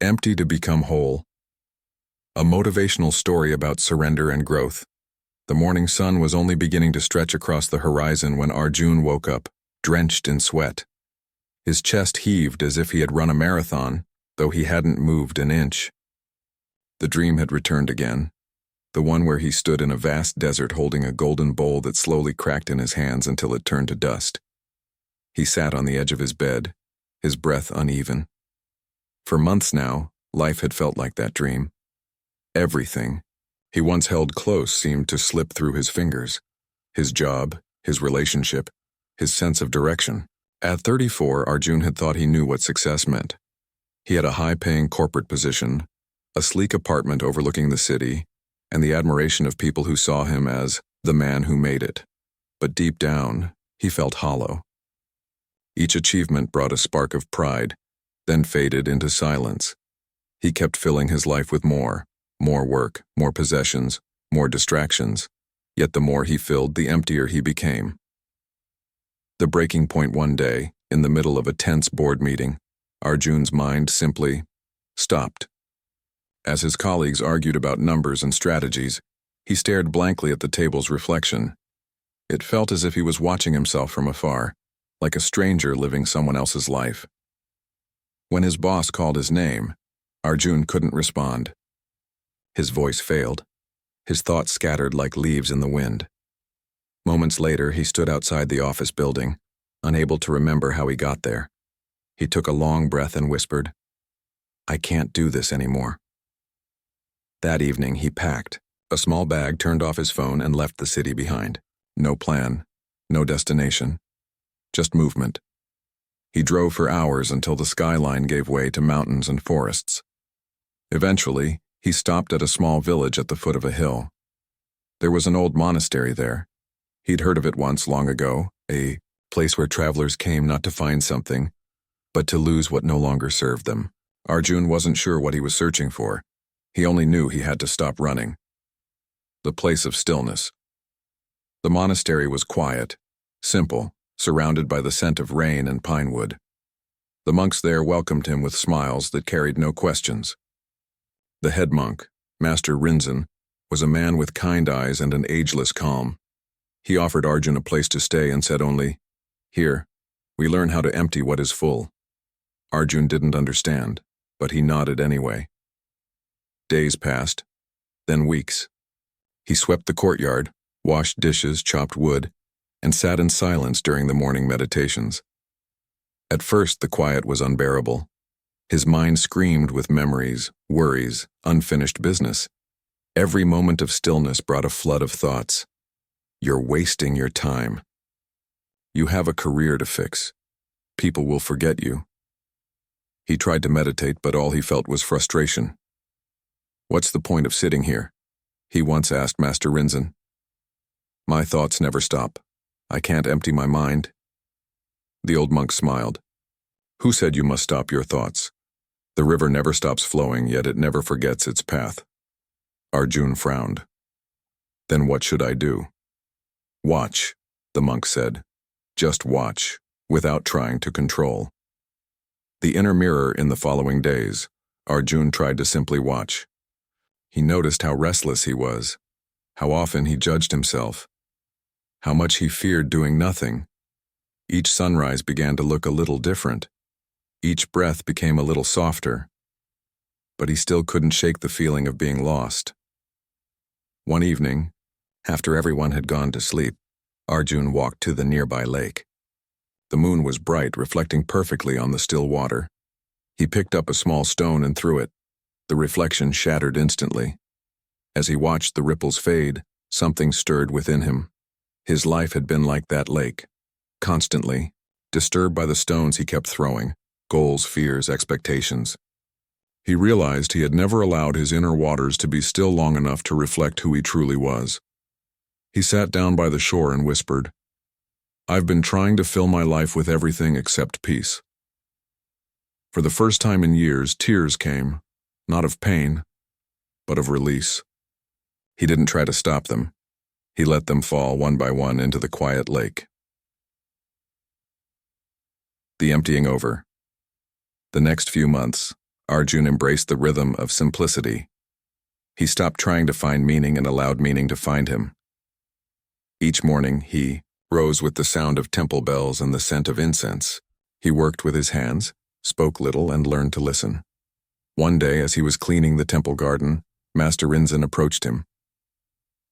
Empty to become whole. A motivational story about surrender and growth. The morning sun was only beginning to stretch across the horizon when Arjun woke up, drenched in sweat. His chest heaved as if he had run a marathon, though he hadn't moved an inch. The dream had returned again, the one where he stood in a vast desert holding a golden bowl that slowly cracked in his hands until it turned to dust. He sat on the edge of his bed, his breath uneven. For months now, life had felt like that dream. Everything he once held close seemed to slip through his fingers. His job, his relationship, his sense of direction. At 34, Arjun had thought he knew what success meant. He had a high-paying corporate position, a sleek apartment overlooking the city, and the admiration of people who saw him as the man who made it. But deep down, he felt hollow. Each achievement brought a spark of pride, then faded into silence. He kept filling his life with more work, more possessions, more distractions. Yet the more he filled, the emptier he became. The breaking point one day, in the middle of a tense board meeting, Arjun's mind simply stopped. As his colleagues argued about numbers and strategies, he stared blankly at the table's reflection. It felt as if he was watching himself from afar, like a stranger living someone else's life. When his boss called his name, Arjun couldn't respond. His voice failed. His thoughts scattered like leaves in the wind. Moments later, he stood outside the office building, unable to remember how he got there. He took a long breath and whispered, "I can't do this anymore." That evening, he packed a small bag, turned off his phone, and left the city behind. No plan, no destination, just movement. He drove for hours until the skyline gave way to mountains and forests. Eventually, he stopped at a small village at the foot of a hill. There was an old monastery there. He'd heard of it once long ago, a place where travelers came not to find something, but to lose what no longer served them. Arjun wasn't sure what he was searching for. He only knew he had to stop running. The place of stillness. The monastery was quiet, simple, surrounded by the scent of rain and pine wood. The monks there welcomed him with smiles that carried no questions. The head monk, Master Rinzin, was a man with kind eyes and an ageless calm. He offered Arjun a place to stay and said only, "Here, we learn how to empty what is full." Arjun didn't understand, but he nodded anyway. Days passed, then weeks. He swept the courtyard, washed dishes, chopped wood, and sat in silence during the morning meditations. At first, the quiet was unbearable. His mind screamed with memories, worries, unfinished business. Every moment of stillness brought a flood of thoughts. You're wasting your time. You have a career to fix. People will forget you. He tried to meditate, but all he felt was frustration. "What's the point of sitting here?" he once asked Master Rinzin. "My thoughts never stop. I can't empty my mind." The old monk smiled. "Who said you must stop your thoughts? The river never stops flowing, yet it never forgets its path." Arjun frowned. "Then what should I do?" "Watch," the monk said. "Just watch, without trying to control." The inner mirror in the following days, Arjun tried to simply watch. He noticed how restless he was, how often he judged himself, how much he feared doing nothing. Each sunrise began to look a little different. Each breath became a little softer. But he still couldn't shake the feeling of being lost. One evening, after everyone had gone to sleep, Arjun walked to the nearby lake. The moon was bright, reflecting perfectly on the still water. He picked up a small stone and threw it. The reflection shattered instantly. As he watched the ripples fade, something stirred within him. His life had been like that lake, constantly, disturbed by the stones he kept throwing, goals, fears, expectations. He realized he had never allowed his inner waters to be still long enough to reflect who he truly was. He sat down by the shore and whispered, "I've been trying to fill my life with everything except peace." For the first time in years, tears came, not of pain, but of release. He didn't try to stop them. He let them fall one by one into the quiet lake. The emptying over. The next few months, Arjun embraced the rhythm of simplicity. He stopped trying to find meaning and allowed meaning to find him. Each morning, he rose with the sound of temple bells and the scent of incense. He worked with his hands, spoke little, and learned to listen. One day, as he was cleaning the temple garden, Master Rinzin approached him.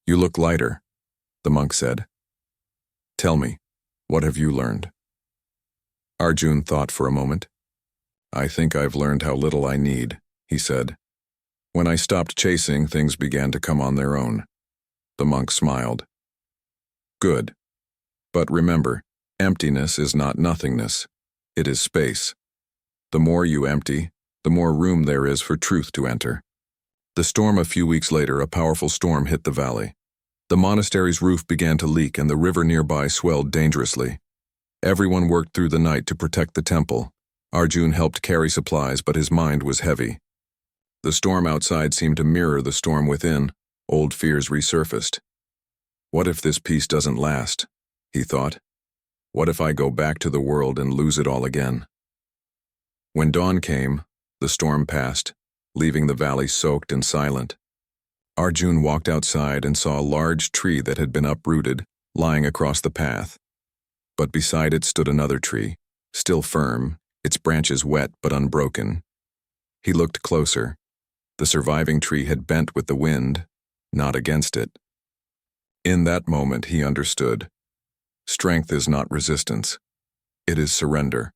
"You look lighter," the monk said. "Tell me, what have you learned?" Arjun thought for a moment. "I think I've learned how little I need," he said. "When I stopped chasing, things began to come on their own." The monk smiled. "Good. But remember, emptiness is not nothingness. It is space. The more you empty, the more room there is for truth to enter." The storm a few weeks later, a powerful storm hit the valley. The monastery's roof began to leak and the river nearby swelled dangerously. Everyone worked through the night to protect the temple. Arjun helped carry supplies, but his mind was heavy. The storm outside seemed to mirror the storm within. Old fears resurfaced. "What if this peace doesn't last?" he thought. "What if I go back to the world and lose it all again?" When dawn came, the storm passed, leaving the valley soaked and silent. Arjun walked outside and saw a large tree that had been uprooted, lying across the path. But beside it stood another tree, still firm, its branches wet but unbroken. He looked closer. The surviving tree had bent with the wind, not against it. In that moment he understood. Strength is not resistance. It is surrender.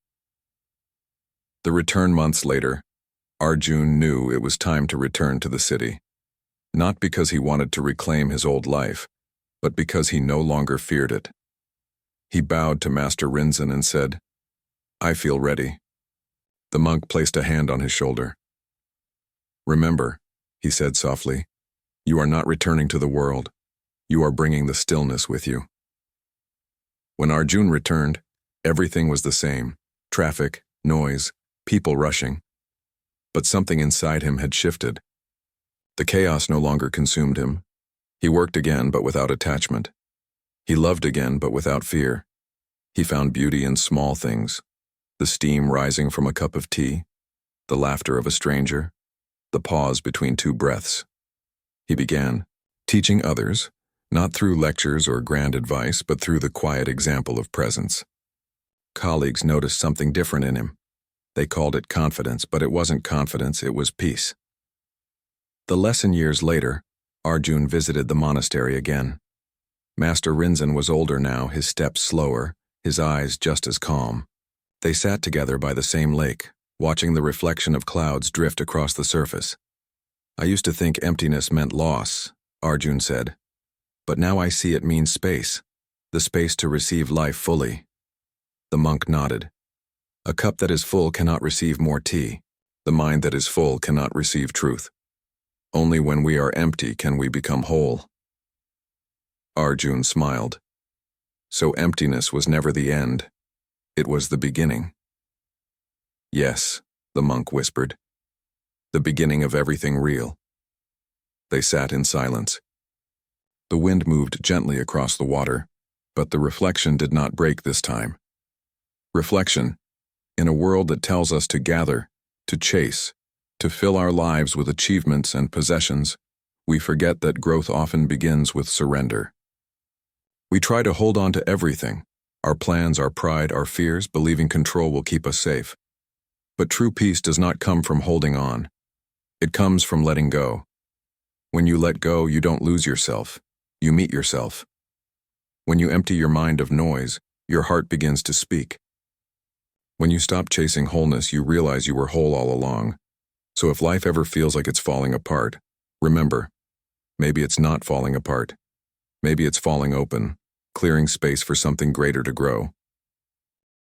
The return months later, Arjun knew it was time to return to the city. Not because he wanted to reclaim his old life, but because he no longer feared it. He bowed to Master Rinzin and said, "I feel ready." The monk placed a hand on his shoulder. "Remember," he said softly, "you are not returning to the world. You are bringing the stillness with you." When Arjun returned, everything was the same: traffic, noise, people rushing. But something inside him had shifted. The chaos no longer consumed him. He worked again, but without attachment. He loved again, but without fear. He found beauty in small things: the steam rising from a cup of tea, the laughter of a stranger, the pause between two breaths. He began teaching others, not through lectures or grand advice, but through the quiet example of presence. Colleagues noticed something different in him. They called it confidence, but it wasn't confidence, it was peace. The lesson years later, Arjun visited the monastery again. Master Rinzin was older now, his steps slower, his eyes just as calm. They sat together by the same lake, watching the reflection of clouds drift across the surface. "I used to think emptiness meant loss," Arjun said. "But now I see it means space, the space to receive life fully." The monk nodded. "A cup that is full cannot receive more tea. The mind that is full cannot receive truth. Only when we are empty can we become whole." Arjun smiled. So emptiness was never the end. It was the beginning. "Yes," the monk whispered. "The beginning of everything real." They sat in silence. The wind moved gently across the water, but the reflection did not break this time. Reflection, in a world that tells us to gather, to chase, to fill our lives with achievements and possessions, we forget that growth often begins with surrender. We try to hold on to everything: our plans, our pride, our fears, believing control will keep us safe. But true peace does not come from holding on. It comes from letting go. When you let go, you don't lose yourself. You meet yourself. When you empty your mind of noise, your heart begins to speak. When you stop chasing wholeness, you realize you were whole all along. So if life ever feels like it's falling apart, remember, maybe it's not falling apart. Maybe it's falling open, clearing space for something greater to grow.